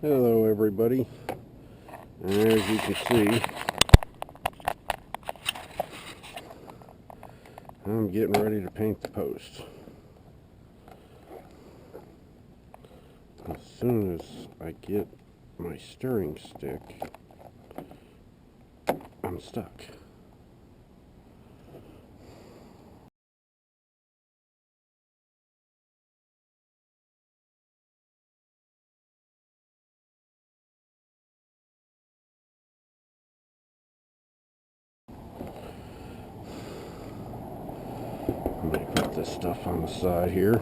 Hello everybody. As you can see, I'm getting ready to paint the post. As soon as I get my stirring stick, I'm stuck. Let me put this stuff on the side here.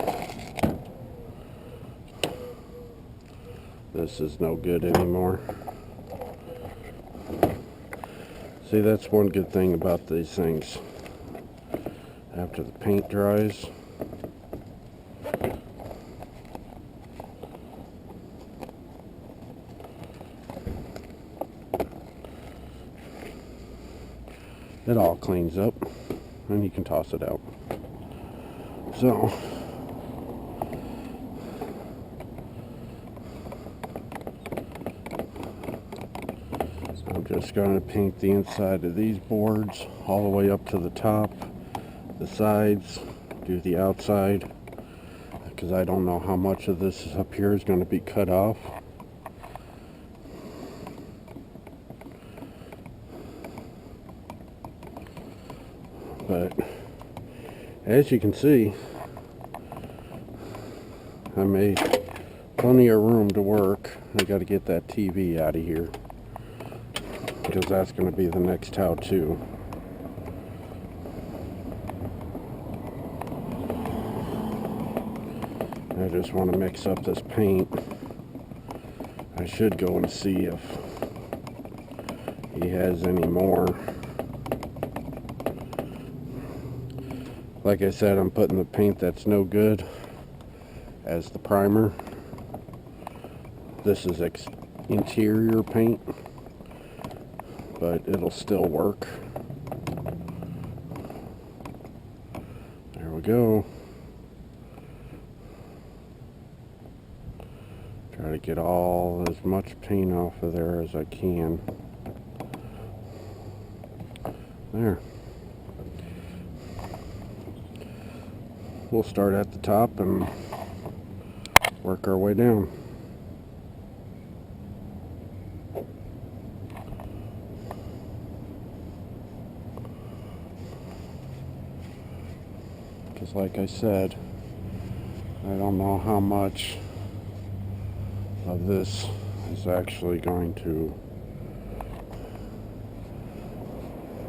This is no good anymore. See, that's one good thing about these things. After the paint dries, it all cleans up and you can toss it out. So, I'm just going to paint the inside of these boards all the way up to the top, the sides, do the outside, because I don't know how much of this up here is going to be cut off. But as you can see, I made plenty of room to work. I got to get that TV out of here, because that's going to be the next how-to. I just want to mix up this paint. I should go and see if he has any more. Like I said, I'm putting the paint that's no good as the primer. This is interior paint, but it'll still work. There we go. Try to get as much paint off of there as I can. There. We'll start at the top and work our way down. Because like I said, I don't know how much of this is actually going to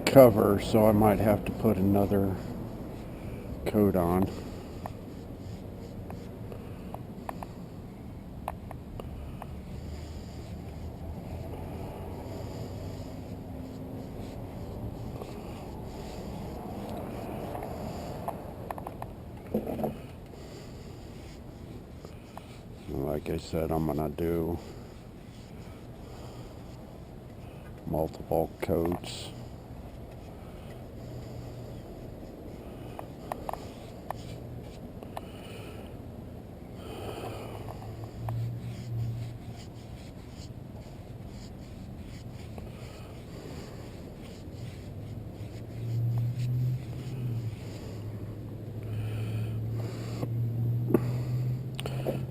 cover, so I might have to put another coat on. Like I said, I'm gonna do multiple coats.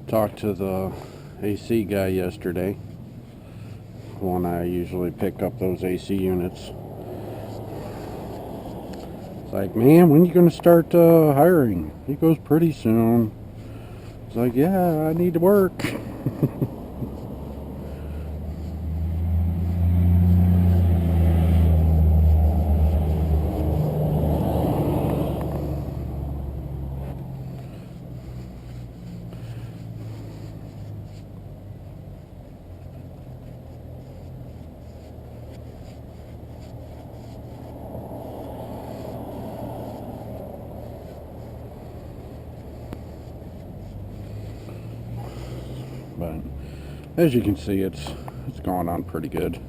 Talked to the AC guy yesterday, when I usually pick up those AC units. It's like, man, when are you going to start hiring? He goes, pretty soon. It's like, yeah, I need to work. But as you can see, it's going on pretty good.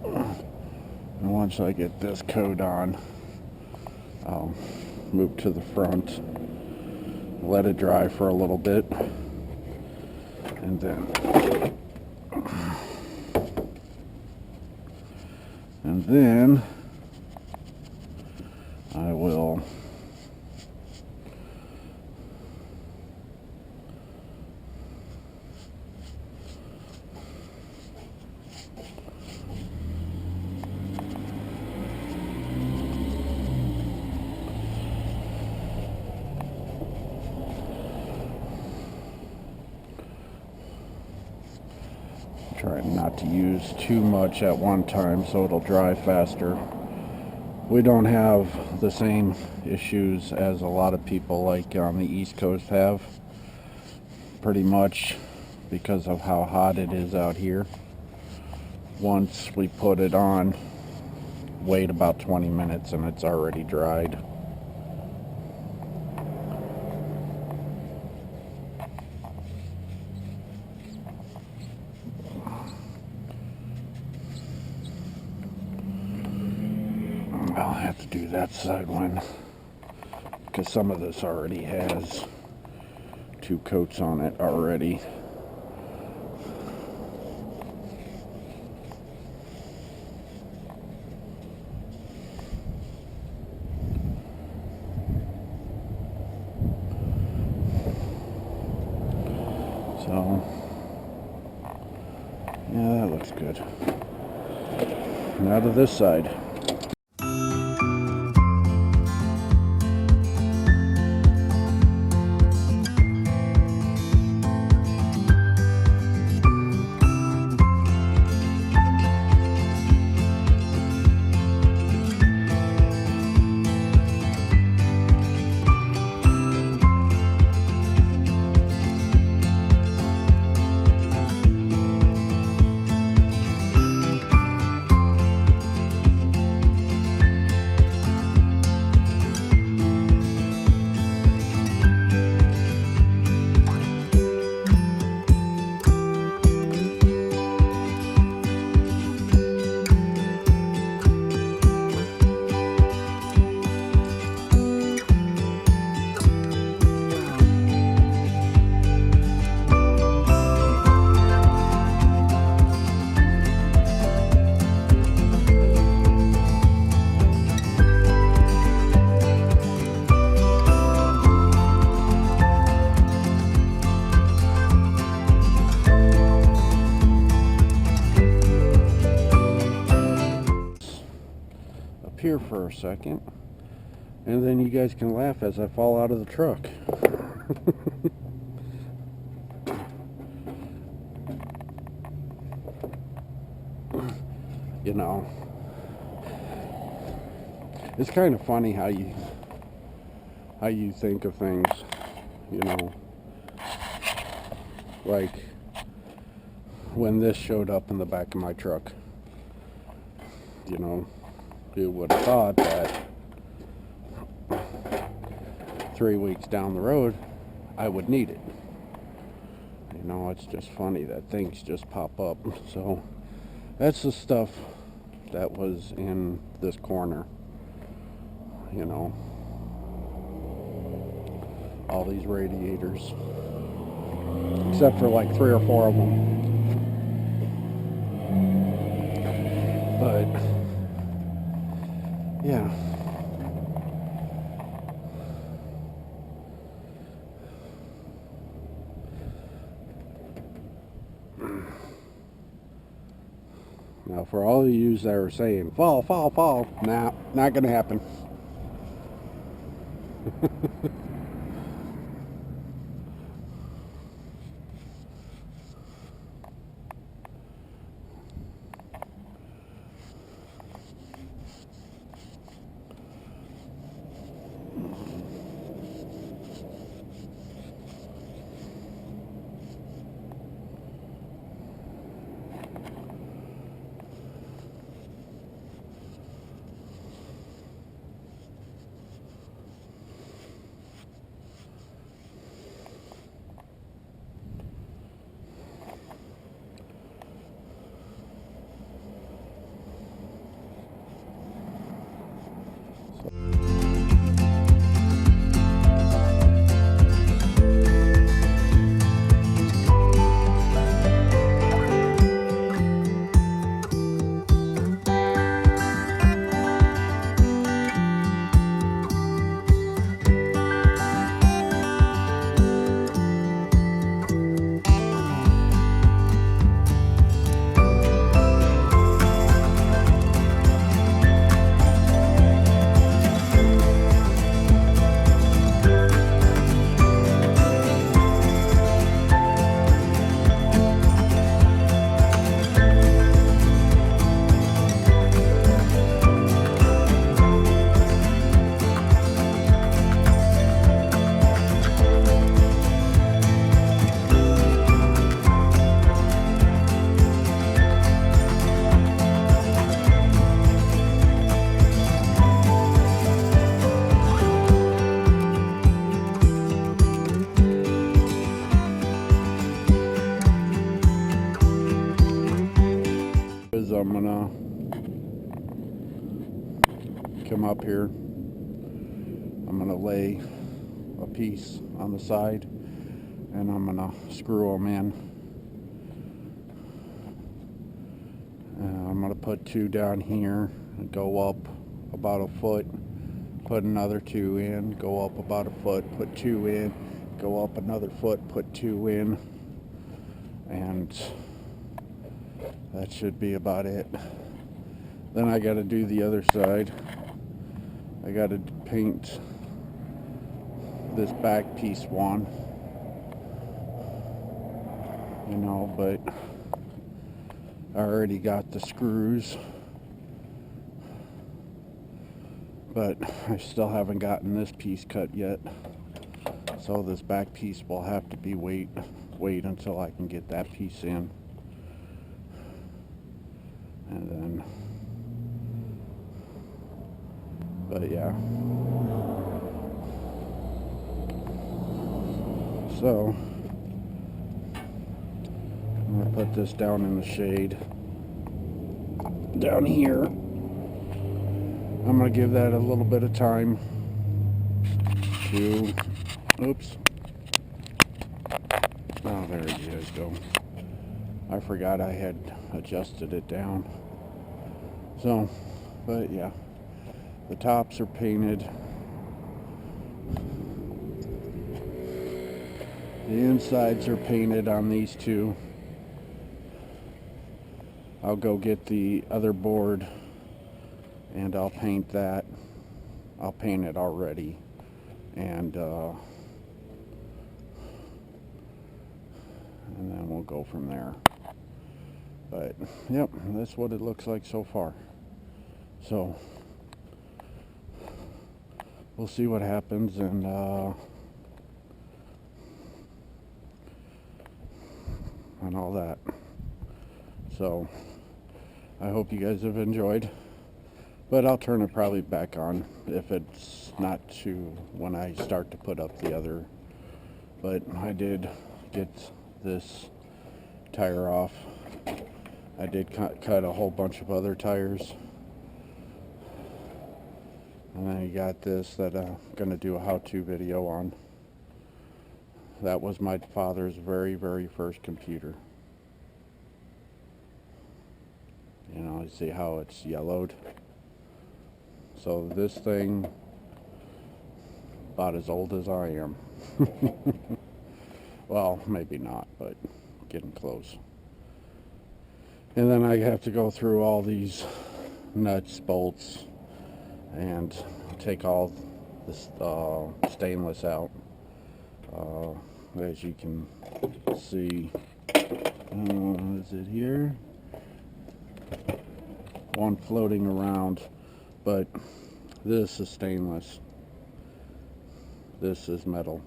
And once I get this coat on, I'll move to the front, let it dry for a little bit, and then I will try not to use too much at one time so it'll dry faster. We don't have the same issues as a lot of people like on the East Coast have, pretty much because of how hot it is out here. Once we put it on, wait about 20 minutes and it's already dried. I'll have to do that side one because some of this already has 2 coats on it already. So, yeah, that looks good. Now to this side. Here for a second, and then you guys can laugh as I fall out of the truck. You know, it's kind of funny how you think of things, you know, like when this showed up in the back of my truck, you know, you would have thought that 3 weeks down the road I would need it. You know, it's just funny that things just pop up. So that's the stuff that was in this corner, you know, all these radiators, except for like 3 or 4 of them. But yeah, now for all of you that are saying fall, nah, not gonna happen. So I'm gonna come up here. I'm gonna lay a piece on the side and I'm gonna screw them in. I'm gonna put 2 down here and go up about a foot, put another 2 in, go up about a foot, put 2 in, go up another foot, put 2 in, and that should be about it. Then I got to do the other side. I got to paint this back piece one, you know, but I already got the screws, but I still haven't gotten this piece cut yet. So this back piece will have to be wait until I can get that piece in. And then, but yeah. So, I'm gonna put this down in the shade. Down here. I'm gonna give that a little bit of time to, oops. Oh, there you guys go. I forgot I had adjusted it down. So, but yeah, the tops are painted. The insides are painted on these 2. I'll go get the other board and I'll paint that. I'll paint it already. And then we'll go from there. But, yep, that's what it looks like so far. So, we'll see what happens, and all that. So, I hope you guys have enjoyed. But I'll turn it probably back on if it's not to when I start to put up the other. But I did get this tire off. I did cut a whole bunch of other tires. And then you got this that I'm going to do a how-to video on. That was my father's very, very first computer. You know, you see how it's yellowed? So this thing, about as old as I am. Well, maybe not, but getting close. And then I have to go through all these nuts, bolts, and take all this stainless out. As you can see, is it here? One floating around, but this is stainless. This is metal.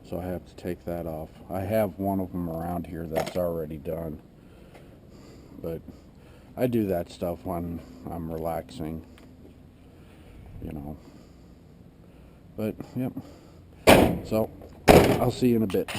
So I have to take that off. I have one of them around here that's already done. But I do that stuff when I'm relaxing, you know. But, yep. So, I'll see you in a bit.